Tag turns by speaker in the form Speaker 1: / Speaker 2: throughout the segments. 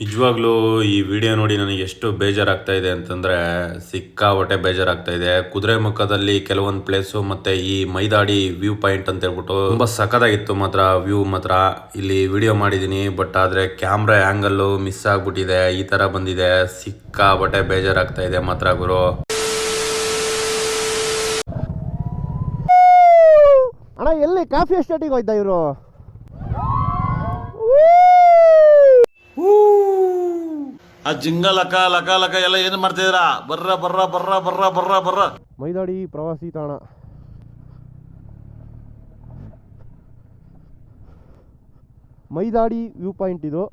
Speaker 1: ನಿಜವಾಗ್ಲೂ ಈ ವಿಡಿಯೋ ನೋಡಿ ನನಗೆ ಎಷ್ಟು ಬೇಜಾರಾಗ್ತಾ ಇದೆ ಅಂತಂದರೆ ಸಿಕ್ಕಾಪಟ್ಟೆ ಬೇಜಾರಾಗ್ತಾ ಇದೆ. ಕುದುರೆಮುಖದಲ್ಲಿ ಕೆಲವೊಂದು ಪ್ಲೇಸು ಮತ್ತು ಈ ಮೈದಾಡಿ ವ್ಯೂ ಪಾಯಿಂಟ್ ಅಂತ ಹೇಳ್ಬಿಟ್ಟು ತುಂಬ ಸಖತ್ತಾಗಿತ್ತು ಮಾತ್ರ ವ್ಯೂ ಮಾತ್ರ. ಇಲ್ಲಿ ವಿಡಿಯೋ ಮಾಡಿದ್ದೀನಿ, ಬಟ್ ಆದರೆ ಕ್ಯಾಮ್ರಾ ಆ್ಯಂಗಲ್ಲು ಮಿಸ್ ಆಗಿಬಿಟ್ಟಿದೆ. ಈ ಥರ ಬಂದಿದೆ, ಸಿಕ್ಕಾಪಟ್ಟೆ ಬೇಜಾರಾಗ್ತಾ ಇದೆ ಮಾತ್ರ ಗುರು.
Speaker 2: ಅಣ್ಣ ಎಲ್ಲಿ ಕಾಫಿ ಎಸ್ಟೇಟಿಗೆ ಹೋಯ್ತಾ ಇವರು?
Speaker 3: ಆ ಜಿಂಗ ಲಕ ಲಕ ಲಕ ಎಲ್ಲ ಏನು ಮಾಡ್ತಿದ್ದೀರಾ? ಬರ್ರ ಬರ್ರ ಬರ್ರ ಬರ್ರ ಬರ್ರ ಬರ್ರ.
Speaker 2: ಮೈದಾಡಿ ಪ್ರವಾಸಿ ತಾಣ. ಮೈದಾಡಿ ವ್ಯೂ ಪಾಯಿಂಟ್ ಇದು.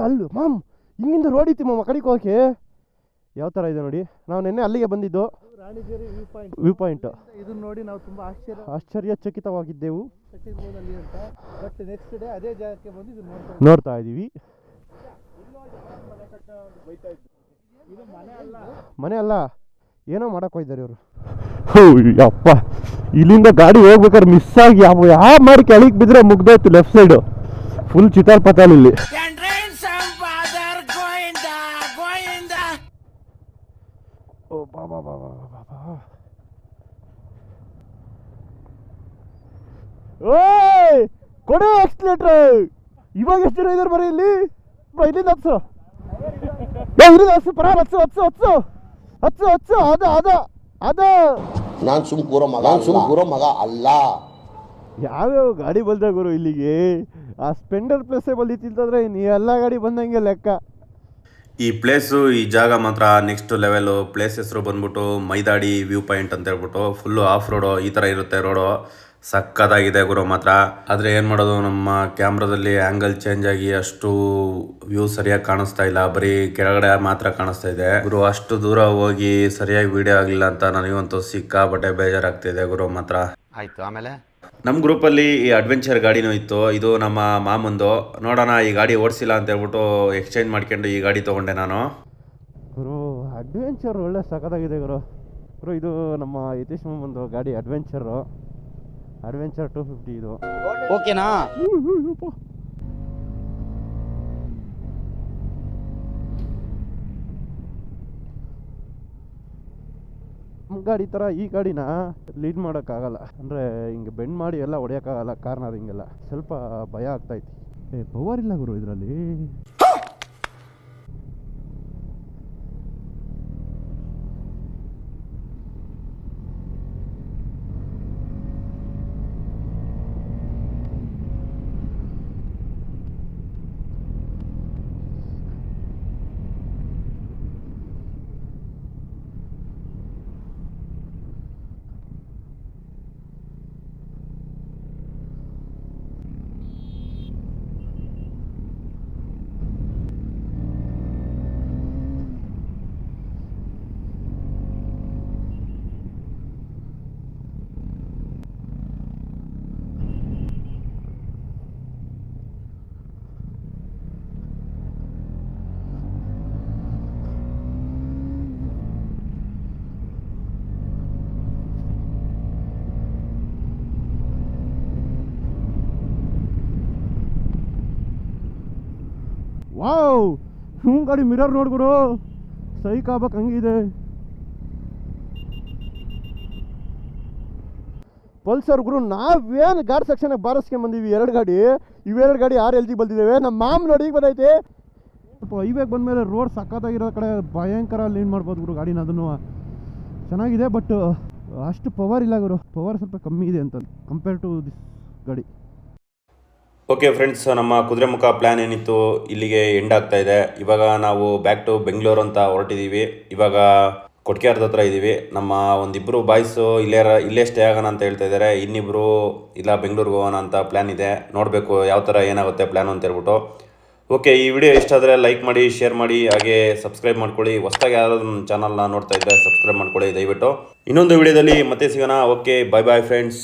Speaker 2: ಅಲ್ಲ ಮಾಮ್, ಹಿಂಗಿಂದ ರೋಡ್ ಇತ್ತು ಮಾಮ್, ಆ ಕಡೆಗೆ ಹೋಗಕ್ಕೆ ಯಾವ ಥರ ಇದೆ ನೋಡಿ. ನಾವು ನಿನ್ನೆ ಅಲ್ಲಿಗೆ ಬಂದಿದ್ದು,
Speaker 4: ರಾಣಿಜೇರಿ
Speaker 2: ವ್ಯೂ ಪಾಯಿಂಟ್.
Speaker 4: ಇದನ್ನ ನೋಡಿ ನಾವು ತುಂಬ
Speaker 2: ಆಶ್ಚರ್ಯಚಕಿತವಾಗಿದ್ದೆವು.
Speaker 4: ಅಂತ. ಬಟ್ ನೆಕ್ಸ್ಟ್ ಡೇ ಅದೇ ಜಾಗಕ್ಕೆ ಬಂದು ಇದು
Speaker 2: ನೋಡ್ತಾ ಇದ್ದೀವಿ.
Speaker 4: ಇದು
Speaker 2: ಮನೆ ಅಲ್ಲ, ಏನೋ ಮಾಡಕ್ ಹೋಗಿದ್ದಾರೆ ಇವರು. ಅಪ್ಪ, ಇಲ್ಲಿಂದ ಗಾಡಿ ಹೋಗ್ಬೇಕಾದ್ರೆ ಮಿಸ್ ಆಗಿ ಯಾವ ಮಾಡಿ ಕೆಳಗೆ ಬಿದ್ರೆ ಮುಗ್ದೋಯ್ತು. ಲೆಫ್ಟ್ ಸೈಡು ಫುಲ್ ಚಿತಾಲ್ ಪತಾಲ್ ಇಲ್ಲಿ. ಓ ಬಾಬಾ ಬಾಬಾ ಬಾಬಾ. ಓಯ್ ಕೊಡು ಎಕ್ಸ್ಲೇಟರ್. ಇವಾಗ ಎಷ್ಟು ಜನ ಇದಾರೆ ಬರೀ ಇಲ್ಲಿ? ಇಲ್ಲಿಂದ ಹತ್ಸು, ಇಲ್ಲಿಂದ ಹತ್ಸು, ಪರ ಹತ್ಸು ಹತ್ಸು ಹತ್ಸು ಹತ್ಸು ಹತ್ಸು. ಅದ
Speaker 5: ನಾನು ಸುಮ್ ಕೂರೋ ಮಗ ಅಲ್ಲ.
Speaker 2: ಯಾವ್ಯಾವ ಗಾಡಿ ಬಂದ ಗುರು ಇಲ್ಲಿಗೆ? ಆ ಸ್ಪೆಂಡರ್ ಪ್ಲೇಸೇ ಬಂದಿತ್ತಂದ್ರೆ ನೀ ಎಲ್ಲ ಗಾಡಿ ಬಂದಂಗೆ ಲೆಕ್ಕ.
Speaker 1: ಈ ಪ್ಲೇಸು, ಈ ಜಾಗ ಮಾತ್ರ ನೆಕ್ಸ್ಟ್ ಲೆವೆಲು. ಪ್ಲೇಸ್ ಹೆಸರು ಬಂದ್ಬಿಟ್ಟು ಮೈದಾಡಿ ವ್ಯೂ ಪಾಯಿಂಟ್ ಅಂತ ಹೇಳ್ಬಿಟ್ಟು ಫುಲ್ಲು ಆಫ್ ರೋಡು ಈ ಥರ ಇರುತ್ತೆ ರೋಡು. ಸಕ್ಕತ್ತಾಗಿದೆ ಗುರು ಮಾತ್ರ. ಆದರೆ ಏನು ಮಾಡೋದು, ನಮ್ಮ ಕ್ಯಾಮ್ರಾದಲ್ಲಿ ಆ್ಯಂಗಲ್ ಚೇಂಜ್ ಆಗಿ ಅಷ್ಟು ವ್ಯೂ ಸರಿಯಾಗಿ ಕಾಣಿಸ್ತಾ ಇಲ್ಲ, ಬರೀ ಕೆಳಗಡೆ ಮಾತ್ರ ಕಾಣಿಸ್ತಾ ಇದೆ ಗುರು. ಅಷ್ಟು ದೂರ ಹೋಗಿ ಸರಿಯಾಗಿ ವಿಡಿಯೋ ಆಗಲಿಲ್ಲ ಅಂತ ನನಗಂತೂ ಸಿಕ್ಕಾಪಟ್ಟೆ ಬೇಜಾರಾಗ್ತಿದೆ ಗುರು ಮಾತ್ರ.
Speaker 6: ಆಯಿತು, ಆಮೇಲೆ
Speaker 1: ನಮ್ಮ ಗ್ರೂಪಲ್ಲಿ ಈ ಅಡ್ವೆಂಚರ್ ಗಾಡಿನೂ ಇತ್ತು. ಇದು ನಮ್ಮ ಮಾಮಂದು. ನೋಡೋಣ, ಈ ಗಾಡಿ ಓಡಿಸಿಲ್ಲ ಅಂತ ಹೇಳ್ಬಿಟ್ಟು ಎಕ್ಸ್ಚೇಂಜ್ ಮಾಡ್ಕೊಂಡು ಈ ಗಾಡಿ ತೊಗೊಂಡೆ ನಾನು.
Speaker 2: ಗುರು ಅಡ್ವೆಂಚರ್ ಒಳ್ಳೆ ಸಖತ್ತಾಗಿದೆ ಗುರು. ಇದು ನಮ್ಮ ಯತೀಶ್ ಮಾಮಂದು ಗಾಡಿ ಅಡ್ವೆಂಚರ್ 250 ಇದು.
Speaker 6: ಓಕೆನಾ?
Speaker 2: ಗಾಡಿ ಥರ ಈ ಗಾಡಿನ ಲೀಡ್ ಮಾಡೋಕ್ಕಾಗಲ್ಲ, ಅಂದರೆ ಹಿಂಗೆ ಬೆಂಡ್ ಮಾಡಿ ಎಲ್ಲ ಹೊಡೆಯೋಕ್ಕಾಗಲ್ಲ ಕಾರ್ನರ್. ಹಿಂಗೆಲ್ಲ ಸ್ವಲ್ಪ ಭಯ ಆಗ್ತಾಯಿತ್ತು. ಪವರ್ ಇಲ್ಲ ಗುರು ಇದರಲ್ಲಿ. ವಾವ್, ಗಾಡಿ ಮಿರರ್ ನೋಡ್ಗುರು, ಸೈಕ್ ಆಗ್ಬೇಕು ಹಂಗಿದೆ. ಪಲ್ಸರ್ ಗುರು, ನಾವೇನು ಗಾಡಿ ಸೆಕ್ಷನ್ಗೆ ಬಾರಿಸ್ಕೊಂಡ್ ಬಂದೀವಿ. 2 ಗಾಡಿ, ಇವೆರಡು ಗಾಡಿ RLG ಬಂದಿದ್ದೇವೆ. ನಮ್ಮ ಮಾಮ್ ನೋಡಿ ಈಗ ಬಂದೈತೆ. ಸ್ವಲ್ಪ ಹೈವೇಗೆ ಬಂದಮೇಲೆ ರೋಡ್ ಸಕ್ಕತ್ತಾಗಿರೋ ಕಡೆ ಭಯಂಕರ ಲೀನ್ ಮಾಡ್ಬೋದು ಗುರು ಗಾಡಿನ. ಅದನ್ನು ಚೆನ್ನಾಗಿದೆ, ಬಟ್ ಅಷ್ಟು ಪವರ್ ಇಲ್ಲ ಗುರು. ಪವರ್ ಸ್ವಲ್ಪ ಕಮ್ಮಿ ಇದೆ ಅಂತ ಕಂಪೇರ್ ಟು ದಿಸ್ ಗಾಡಿ.
Speaker 1: ಓಕೆ ಫ್ರೆಂಡ್ಸ್, ನಮ್ಮ ಕುದುರೆಮುಖ ಪ್ಲ್ಯಾನ್ ಏನಿತ್ತು ಇಲ್ಲಿಗೆ ಎಂಡ್ ಆಗ್ತಾ ಇದೆ. ಇವಾಗ ನಾವು ಬ್ಯಾಕ್ ಟು ಬೆಂಗಳೂರು ಅಂತ ಹೊರಟಿದ್ದೀವಿ. ಇವಾಗ ಕೊಟ್ಕೆಯಾರದ ಹತ್ರ ಇದ್ದೀವಿ. ನಮ್ಮ ಒಂದಿಬ್ಬರು ಬಾಯ್ಸು ಇಲ್ಲೇ ಸ್ಟೇ ಆಗೋಣ ಅಂತ ಹೇಳ್ತಾ ಇದ್ದಾರೆ. ಇನ್ನಿಬ್ಬರು ಇಲ್ಲ ಬೆಂಗಳೂರಿಗೆ ಹೋಗೋಣ ಅಂತ ಪ್ಲ್ಯಾನ್ ಇದೆ. ನೋಡಬೇಕು ಯಾವ ಥರ ಏನಾಗುತ್ತೆ ಪ್ಲ್ಯಾನು ಅಂತ ಹೇಳ್ಬಿಟ್ಟು. ಓಕೆ, ಈ ವಿಡಿಯೋ ಇಷ್ಟ ಆದರೆ ಲೈಕ್ ಮಾಡಿ, ಶೇರ್ ಮಾಡಿ, ಹಾಗೆ ಸಬ್ಸ್ಕ್ರೈಬ್ ಮಾಡ್ಕೊಳ್ಳಿ. ಹೊಸದಾಗಿ ಯಾರಾದರೂ ನನ್ನ ಚಾನಲ್ನ ನೋಡ್ತಾ ಇದ್ದರೆ ಸಬ್ಸ್ಕ್ರೈಬ್ ಮಾಡ್ಕೊಳ್ಳಿ ದಯವಿಟ್ಟು. ಇನ್ನೊಂದು ವಿಡಿಯೋದಲ್ಲಿ ಮತ್ತೆ ಸಿಗೋಣ. Okay, bye bye friends.